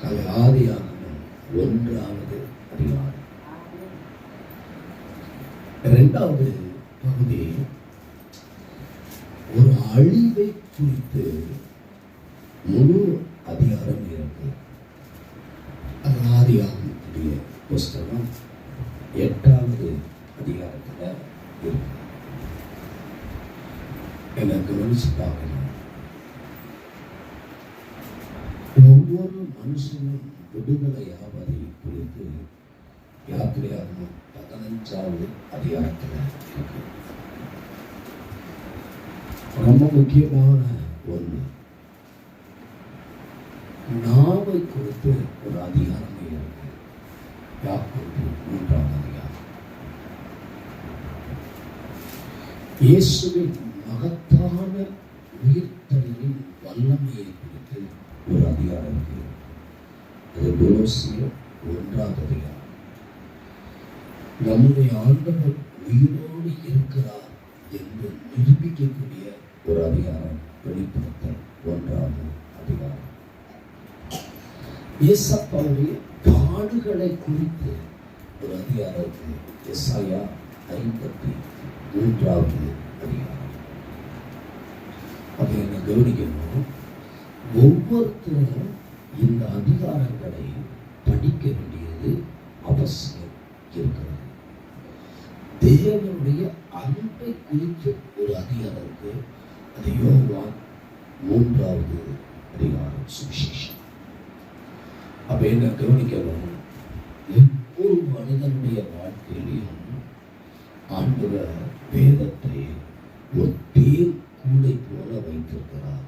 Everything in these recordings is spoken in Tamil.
ஆதியாகமம் 1வது அதிகாரம் 2வது பகுதி ஒரு அழிவை குறித்து முழு அதிகாரம் இருக்கு. அது ஆதியாகமத்துடைய புஸ்தகம் 8வது அதிகாரத்தில் இருக்கு. எனக்கு கவனிச்சு பார்க்கணும். ஒவ்வொரு மனுஷனும் விடுதலையாவதை குறித்து யாத்திரையாகமம் 15வது அதிகாரத்தில் இருக்கு. ரொம்ப முக்கியமான ஒன்று, நாவை குறித்து ஒரு அதிகாரமே இருக்கு. யாக்கோபு 3வது அதிகாரம். இயேசுவின் மகத்தான உயிர்த்தலின் வல்லமையை குறித்து ஒரு அதிகாரம் இருக்கு. அது கொலோசியர் 1வது அதிகாரம். நம்முடைய ஆண்டவர் உயிரோடு இருக்கிறார் என்று நிரூபிக்கக்கூடிய ஒரு அதிகாரம் வெளிப்படுத்தல் 1வது அதிகாரம். இயேசப்பாவுடைய பாடுகளை குறித்து ஒரு அதிகாரம் இருக்கு. எசாயா 53வது அதிகாரம். அதை என்ன கவனிக்கணும். ஒவ்வொருத்தரும் இந்த அதிகாரங்களை படிக்க வேண்டியது அவசியம் இருக்கிறது. தேவனுடைய அன்பை குறித்து ஒரு அதிகாரம் இருக்கு. அது யோவான் 3வது அதிகாரம் சுவிசேஷம். அப்ப என்ன கவனிக்கணும். ஒவ்வொரு மனிதனுடைய வாழ்க்கையிலையும் ஆண்டவர் வேதத்தை ஒரு தேன் கூடை போல வைத்திருக்கிறார்.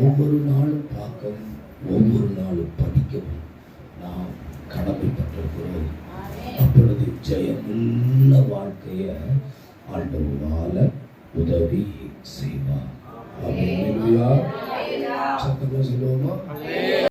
ஒவ்வொரு நாளும் பார்க்கவும், ஒவ்வொரு நாளும் படிக்கவும் நாம் கடமைப்பட்டிருக்கிறோம். அப்பொழுது ஜெயமுள்ள வாழ்க்கைய ஆண்டவரால உதவி செய்ய